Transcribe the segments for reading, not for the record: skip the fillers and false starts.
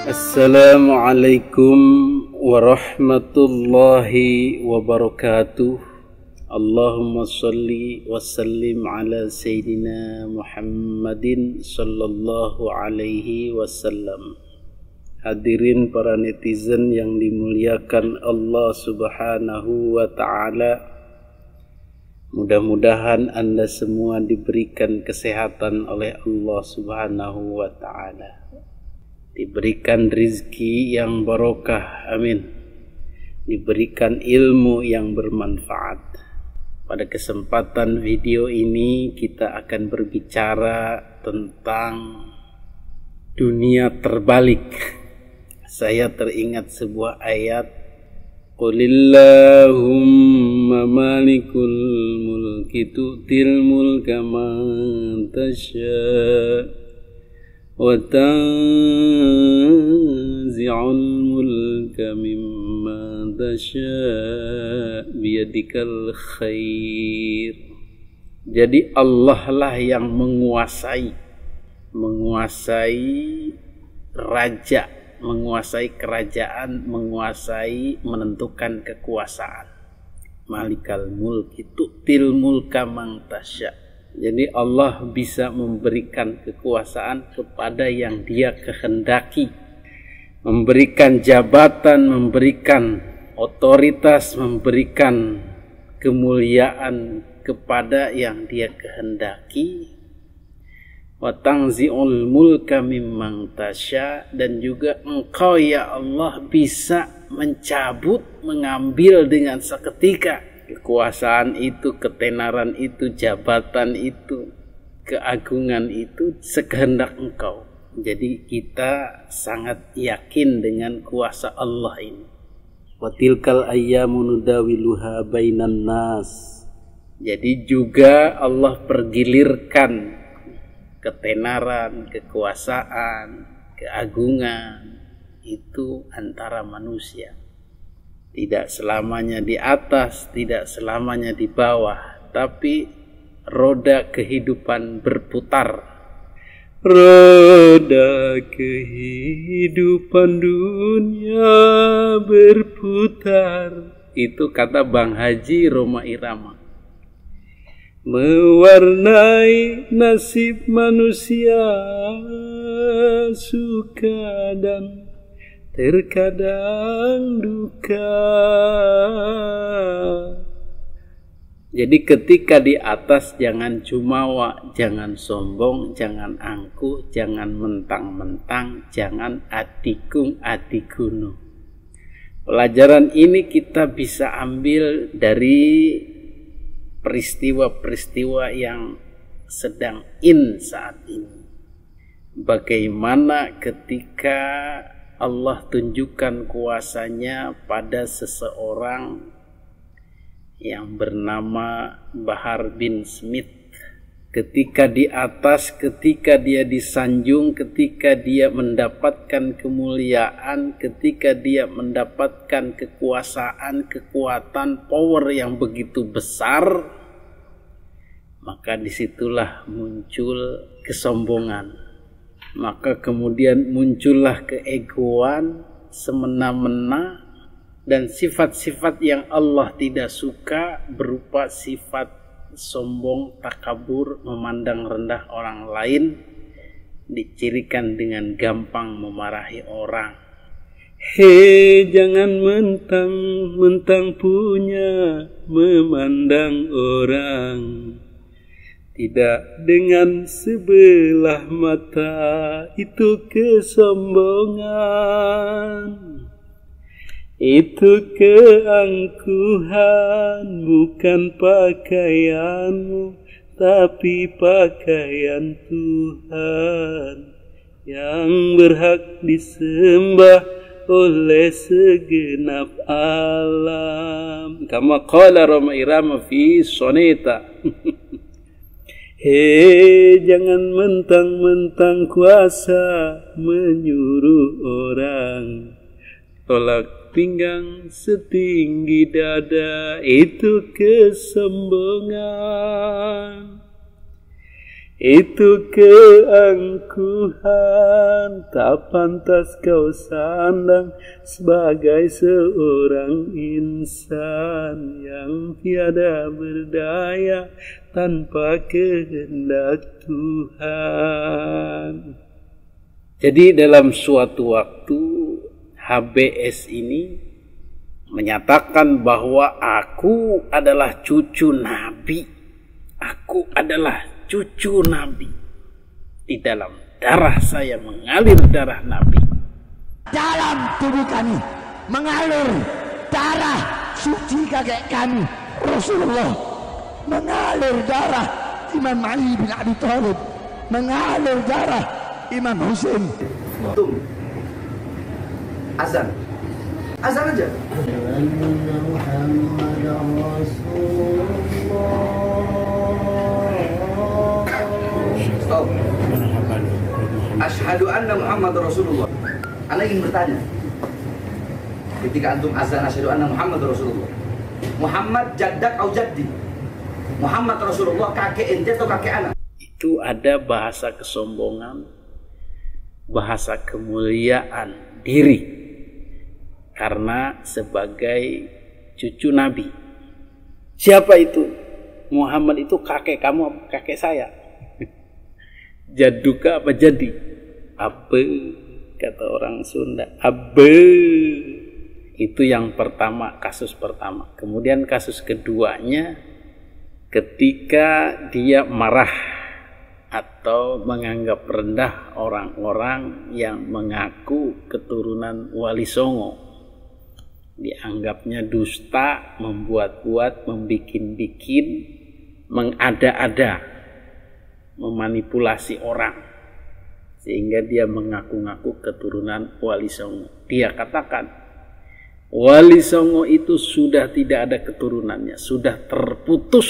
Assalamualaikum warahmatullahi wabarakatuh. Allahumma salli wa sallim ala Sayyidina Muhammadin sallallahu alaihi wasallam. Hadirin para netizen yang dimuliakan Allah subhanahu wa ta'ala, mudah-mudahan Anda semua diberikan kesehatan oleh Allah subhanahu wa ta'ala, diberikan rizki yang barokah, amin, diberikan ilmu yang bermanfaat. Pada kesempatan video ini kita akan berbicara tentang dunia terbalik. Saya teringat sebuah ayat, Qulillahumma malikul mulki tu'til mulka man tasha' wa tanzi'ul mulka mimman tasha' biyadikal khair. Jadi Allah lah yang menguasai raja, menguasai kerajaan, menguasai menentukan kekuasaan. Malikal mulki tu'til mulka man tasha'. Jadi Allah bisa memberikan kekuasaan kepada yang Dia kehendaki, memberikan jabatan, memberikan otoritas, memberikan kemuliaan kepada yang Dia kehendaki. Wa tanzi'ul mulka mimman tasya, dan juga Engkau ya Allah bisa mencabut, mengambil dengan seketika kekuasaan itu, ketenaran itu, jabatan itu, keagungan itu sekehendak Engkau. Jadi kita sangat yakin dengan kuasa Allah ini. Wa tilkal ayyamu nudawiluha bainan nas. Jadi juga Allah pergilirkan ketenaran, kekuasaan, keagungan itu antara manusia. Tidak selamanya di atas, tidak selamanya di bawah, tapi roda kehidupan berputar. Roda kehidupan dunia berputar. Itu kata Bang Haji Roma Irama. Mewarnai nasib manusia, suka dan terkadang duka. Jadi ketika di atas jangan jumawa, jangan sombong, jangan angkuh, jangan mentang-mentang, jangan adikung adikuno. Pelajaran ini kita bisa ambil dari peristiwa-peristiwa yang sedang saat ini. Bagaimana ketika Allah tunjukkan kuasanya pada seseorang yang bernama Bahar bin Smith. Ketika di atas, ketika dia disanjung, ketika dia mendapatkan kemuliaan, ketika dia mendapatkan kekuasaan, kekuatan, power yang begitu besar, maka disitulah muncul kesombongan. Maka kemudian muncullah keegoan, semena-mena, dan sifat-sifat yang Allah tidak suka berupa sifat sombong, takabur, memandang rendah orang lain, dicirikan dengan gampang memarahi orang. Hei, jangan mentang-mentang punya, memandang orang tidak dengan sebelah mata, itu kesombongan. Itu keangkuhan, bukan pakaianmu, tapi pakaian Tuhan yang berhak disembah oleh segenap alam. Kama qala Roma Irama fi soneta. Hei, jangan mentang-mentang kuasa menyuruh orang tolak pinggang setinggi dada, itu kesombongan. Itu keangkuhan tak pantas kau sandang sebagai seorang insan yang tiada berdaya tanpa kehendak Tuhan. Jadi dalam suatu waktu HBS ini menyatakan bahwa aku adalah cucu Nabi. Aku adalah cucu Nabi. Di dalam darah saya mengalir darah Nabi. Dalam tubuh kami mengalir darah suci kakek kami Rasulullah. Mengalir darah Imam Ali bin Abi Thalib. Mengalir darah Imam Husain. Azan. Azan aja. Stop. Asyhadu anna Muhammad Rasulullah. Ana ingin bertanya. Ketika antum azan asyhadu anna Muhammad Rasulullah. Muhammad jaddak atau jaddi? Muhammad Rasulullah kakek ente atau kakek anak? Itu ada bahasa kesombongan, bahasa kemuliaan diri. Karena sebagai cucu Nabi. Siapa itu? Muhammad itu kakek kamu, kakek saya. Jaduka apa jadi? Abe, kata orang Sunda. Abe. Itu yang pertama, kasus pertama. Kemudian kasus keduanya, ketika dia marah atau menganggap rendah orang-orang yang mengaku keturunan Wali Songo. Dianggapnya dusta, membuat-buat, membikin-bikin, mengada-ada, memanipulasi orang, sehingga dia mengaku-ngaku keturunan Wali Songo. Dia katakan Wali Songo itu sudah tidak ada keturunannya, sudah terputus.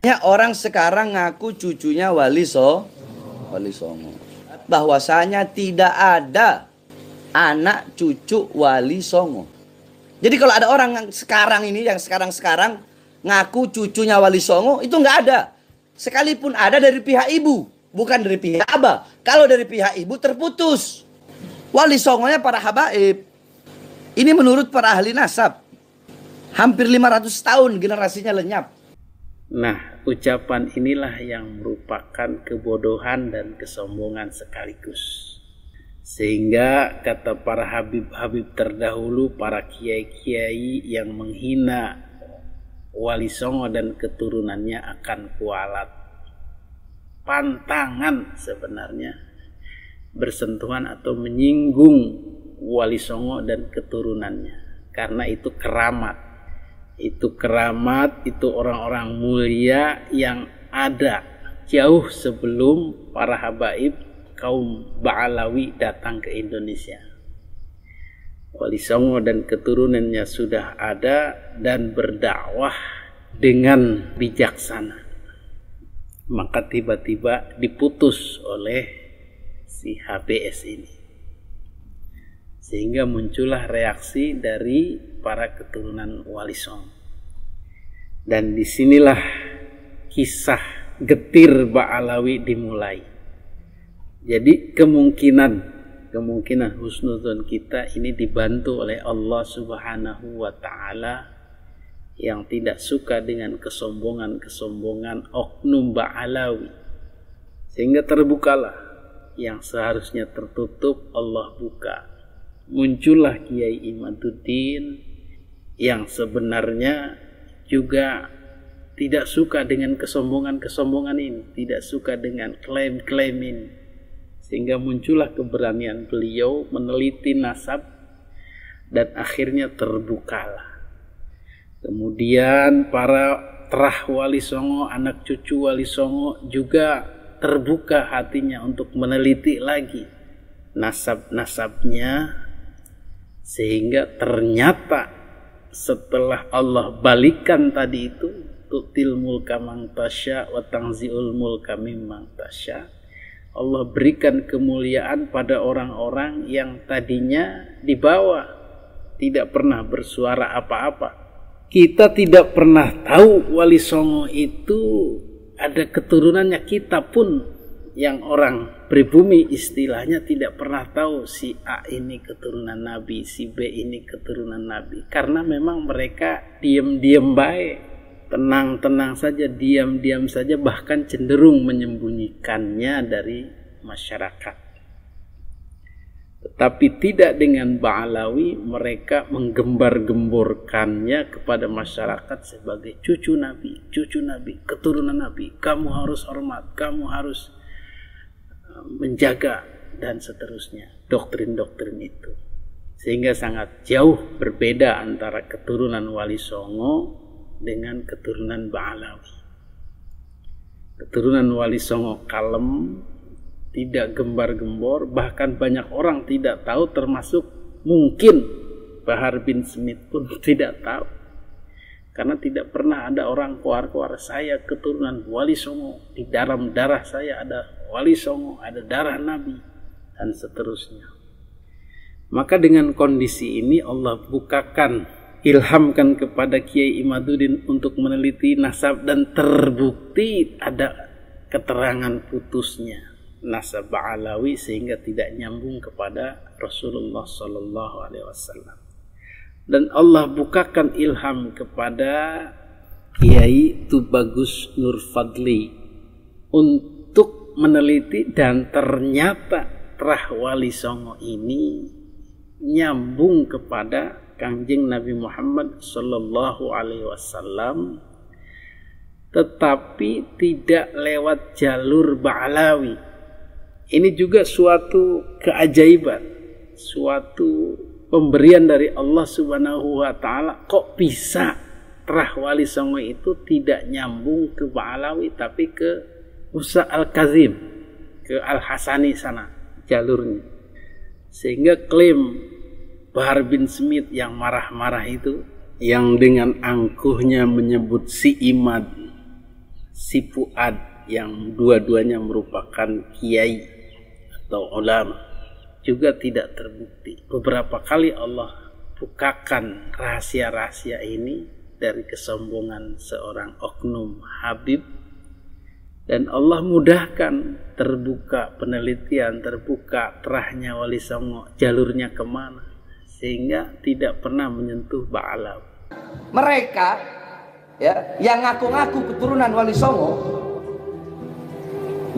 Ya, orang sekarang ngaku cucunya Wali Songo. Bahwasanya tidak ada anak cucu Wali Songo. Jadi kalau ada orang yang sekarang ini, yang sekarang ngaku cucunya Wali Songo, itu nggak ada. Sekalipun ada dari pihak ibu, bukan dari pihak abah. Kalau dari pihak ibu terputus. Wali Songonya para habaib. Ini menurut para ahli nasab. Hampir 500 tahun generasinya lenyap. Nah, ucapan inilah yang merupakan kebodohan dan kesombongan sekaligus. Sehingga kata para habib-habib terdahulu, para kiai-kiai yang menghina Wali Songo dan keturunannya akan kualat. Pantangan sebenarnya bersentuhan atau menyinggung Wali Songo dan keturunannya. Karena itu keramat. Itu keramat, itu orang-orang mulia yang ada jauh sebelum para habaib kaum Ba'alawi datang ke Indonesia. Wali Songo dan keturunannya sudah ada dan berdakwah dengan bijaksana. Maka tiba-tiba diputus oleh si HBS ini. Sehingga muncullah reaksi dari para keturunan Wali Songo. Dan disinilah kisah getir Ba'alawi dimulai. Jadi kemungkinan husnudzon kita ini dibantu oleh Allah Subhanahu wa Ta'ala yang tidak suka dengan kesombongan oknum Ba'alawi, sehingga terbukalah yang seharusnya tertutup, Allah buka. Muncullah Kiai Imaduddin yang sebenarnya juga tidak suka dengan kesombongan ini, tidak suka dengan klaim-klaim ini. Sehingga muncullah keberanian beliau meneliti nasab dan akhirnya terbukalah. Kemudian para terah Wali Songo, anak cucu Wali Songo juga terbuka hatinya untuk meneliti lagi nasab-nasabnya. Sehingga ternyata setelah Allah balikan tadi itu, tu'til mulka man tasya wa tanzi'ul mulka mimman tasya, Allah berikan kemuliaan pada orang-orang yang tadinya di bawah, tidak pernah bersuara apa-apa. Kita tidak pernah tahu Wali Songo itu ada keturunannya, kita pun yang orang pribumi istilahnya tidak pernah tahu si A ini keturunan Nabi, si B ini keturunan Nabi, karena memang mereka diam-diam baik, tenang-tenang saja, diam-diam saja, bahkan cenderung menyembunyikannya dari masyarakat. Tetapi tidak dengan Ba'alawi, mereka menggembar-gemborkannya kepada masyarakat sebagai cucu Nabi, keturunan Nabi. Kamu harus hormat, kamu harus menjaga, dan seterusnya. Doktrin-doktrin itu. Sehingga sangat jauh berbeda antara keturunan Wali Songo dengan keturunan Ba'alawi. Keturunan Wali Songo kalem, tidak gembar-gembor, bahkan banyak orang tidak tahu, termasuk mungkin Bahar bin Smith pun tidak tahu, karena tidak pernah ada orang keluar-keluar, saya keturunan Wali Songo, di dalam darah saya ada Wali Songo, ada darah Nabi, dan seterusnya. Maka dengan kondisi ini Allah bukakan, ilhamkan kepada Kiai Imaduddin untuk meneliti nasab, dan terbukti ada keterangan putusnya nasab Ba'alawi sehingga tidak nyambung kepada Rasulullah Sallallahu Alaihi Wasallam. Dan Allah bukakan ilham kepada Kiai Tubagus Nur Fadli untuk meneliti, dan ternyata terah Wali Songo ini nyambung kepada Kangjeng Nabi Muhammad Sallallahu Alaihi Wasallam, tetapi tidak lewat jalur Ba'alawi. Ini juga suatu keajaiban, suatu pemberian dari Allah Subhanahu wa Ta'ala. Kok bisa terah Wali Songo itu tidak nyambung ke Ba'alawi, tapi ke Musa Al-Kazim, ke Al-Hasani sana jalurnya. Sehingga klaim Bahar bin Smith yang marah-marah itu, yang dengan angkuhnya menyebut si Imad, si Fuad, yang dua-duanya merupakan kiai atau ulama, juga tidak terbukti. Beberapa kali Allah bukakan rahasia-rahasia ini dari kesombongan seorang oknum Habib, dan Allah mudahkan terbuka penelitian, terbuka terahnya Wali Songo, jalurnya kemana, sehingga tidak pernah menyentuh Ba'alawi. Mereka ya, yang ngaku-ngaku keturunan Wali Songo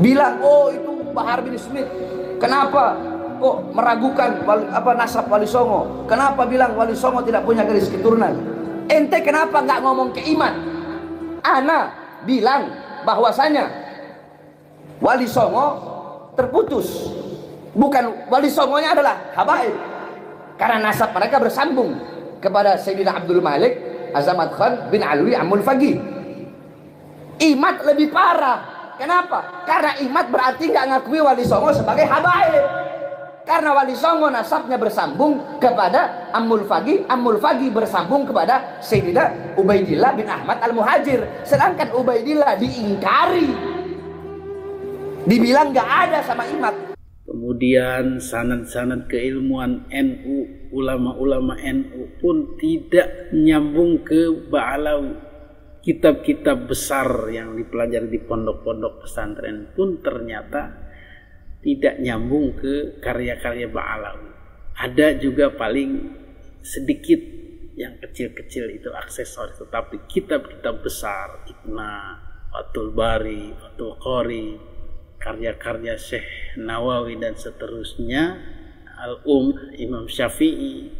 bilang, oh itu Bahar bin Smith. Kenapa kok meragukan nasab Wali Songo? Kenapa bilang Wali Songo tidak punya garis keturunan? Ente kenapa nggak ngomong ke Iman? Ana bilang bahwasanya Wali Songo terputus. Bukan, Wali Songonya adalah habaib, karena nasab mereka bersambung kepada Sayyidina Abdul Malik Azamat Khan bin Alwi Amul Faqih. Imat lebih parah. Kenapa? Karena Imat berarti nggak ngakui Wali Songo sebagai habaib. Karena Wali Songo nasabnya bersambung kepada Amul Faqih, Amul Faqih bersambung kepada Sayyidina Ubaidillah bin Ahmad Al-Muhajir. Sedangkan Ubaidillah diingkari, dibilang nggak ada sama Imat. Kemudian sanad-sanad keilmuan NU, ulama-ulama NU pun tidak nyambung ke Ba'alawi. Kitab-kitab besar yang dipelajari di pondok-pondok pesantren pun ternyata tidak nyambung ke karya-karya Ba'alawi. Ada juga paling sedikit yang kecil-kecil itu aksesoris, tetapi kitab-kitab besar, Iqna, Fathul Bari, Fathul Qori, karya-karya Syekh Nawawi dan seterusnya, Imam Syafi'i,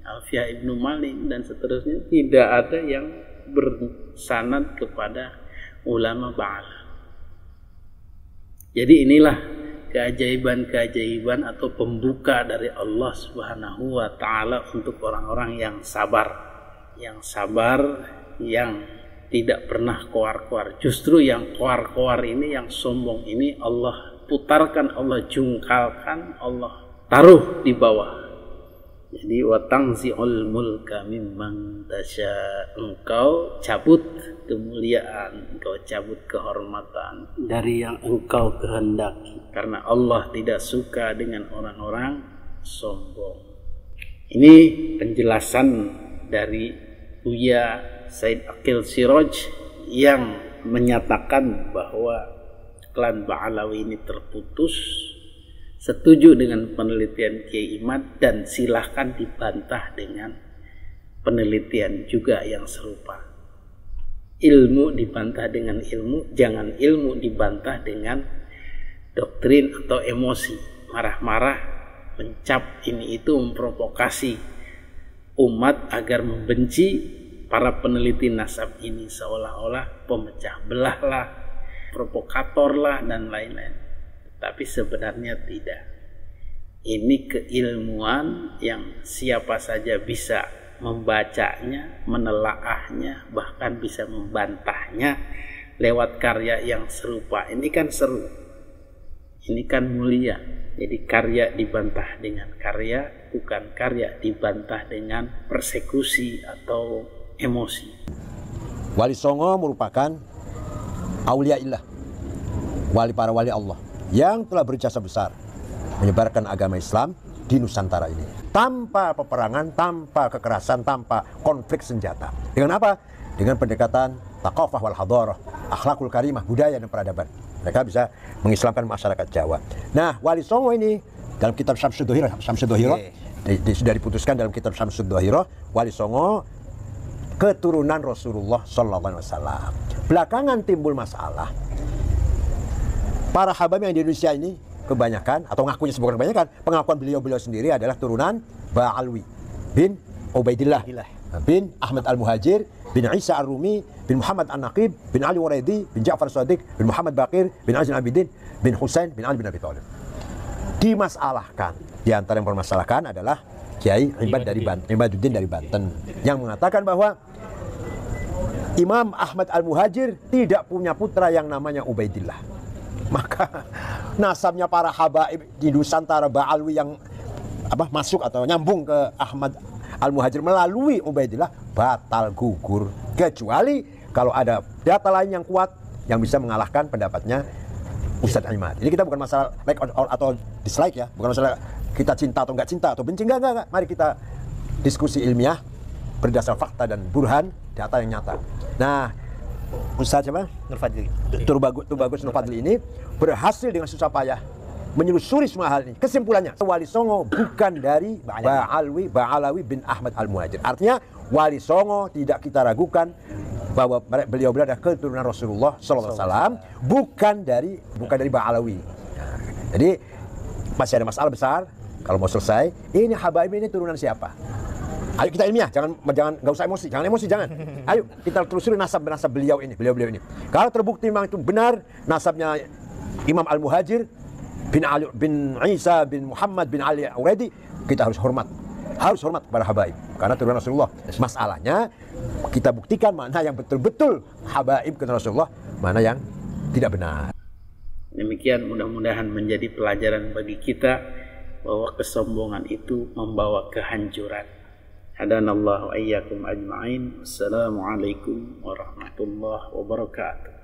Alfiyah Ibnu Malik dan seterusnya, tidak ada yang bersanad kepada ulama Ba'alawi. Jadi inilah keajaiban-keajaiban atau pembuka dari Allah Subhanahu wa Ta'ala untuk orang-orang yang sabar, yang tidak pernah koar-koar. Justru yang koar-koar ini, yang sombong ini, Allah putarkan, Allah jungkalkan, Allah taruh di bawah. Jadi watangzi'ul mulka mimman tasya, engkau cabut kemuliaan, engkau cabut kehormatan dari yang engkau kehendaki, karena Allah tidak suka dengan orang-orang sombong. Ini penjelasan dari Buya Said Aqil Siraj yang menyatakan bahwa klan Ba'alawi ini terputus, setuju dengan penelitian Kiai Imad, dan silahkan dibantah dengan penelitian juga yang serupa. Ilmu dibantah dengan ilmu, jangan ilmu dibantah dengan doktrin atau emosi, marah-marah, mencap ini itu, memprovokasi umat agar membenci para peneliti nasab ini seolah-olah pemecah belah lah, provokator lah, dan lain-lain. Tapi sebenarnya tidak. Ini keilmuan yang siapa saja bisa membacanya, menelaahnya, bahkan bisa membantahnya lewat karya yang serupa. Ini kan seru, ini kan mulia. Jadi karya dibantah dengan karya, bukan karya dibantah dengan persekusi atau emosi. Wali Songo merupakan auliaillah, wali para wali Allah yang telah berjasa besar menyebarkan agama Islam di Nusantara ini. Tanpa peperangan, tanpa kekerasan, tanpa konflik senjata. Dengan apa? Dengan pendekatan thaqafah wal hadarah, akhlakul karimah, budaya dan peradaban. Mereka bisa mengislamkan masyarakat Jawa. Nah, Wali Songo ini dalam kitab Syamsud Dohirah sudah diputuskan dalam kitab Syamsud Dohirah, Wali Songo keturunan Rasulullah Sallallahu Alaihi Wasallam. Belakangan timbul masalah. Para habab yang di Indonesia ini kebanyakan, atau ngakunya sebagai kebanyakan, pengakuan beliau sendiri adalah turunan Ba'alwi bin Ubaidillah bin Ahmad Al-Muhajir bin Isa Ar-Rumi bin Muhammad An-Naqib bin Ali Waraidi bin Ja'far Shadiq bin Muhammad Baqir bin Ali Abidin bin Husain bin Ali bin Abi Thalib. Dimasalahkan, di antara yang bermasalahkan adalah Kiai Ibaduddin dari Banten yang mengatakan bahwa Imam Ahmad Al-Muhajir tidak punya putra yang namanya Ubaidillah. Maka nasabnya para habaib di Nusantara Ba'alwi yang masuk atau nyambung ke Ahmad Al-Muhajir melalui Ubaidillah batal gugur, kecuali kalau ada data lain yang kuat yang bisa mengalahkan pendapatnya Ustadz Imad. Ini kita bukan masalah like atau dislike ya, bukan masalah kita cinta atau enggak cinta atau benci, enggak. Mari kita diskusi ilmiah berdasar fakta dan burhan, data yang nyata. Nah, Ustadz siapa? Tubagus Nur Fadli ini berhasil dengan susah payah menyusuri semua hal ini. Kesimpulannya, Wali Songo bukan dari Ba'alawi bin Ahmad Al-Muhajir. Artinya Wali Songo tidak kita ragukan bahwa beliau adalah keturunan Rasulullah Sallallahu Alaihi Wasallam, bukan dari Ba'alawi. Jadi masih ada masalah besar. Kalau mau selesai, ini habaib ini turunan siapa? Ayo kita ilmiah, nggak usah emosi, jangan. Ayo kita telusuri nasab beliau ini. Kalau terbukti memang itu benar nasabnya Imam Al-Muhajir bin Isa bin Muhammad bin Ali Waraidi, kita harus hormat kepada habaib karena turunan Rasulullah. Masalahnya kita buktikan mana yang betul-betul habaib keturunan Rasulullah, mana yang tidak benar. Demikian mudah-mudahan menjadi pelajaran bagi kita bahwa kesombongan itu membawa kehancuran. Hadanallahu ayyakum ajma'in. Assalamualaikum warahmatullahi wabarakatuh.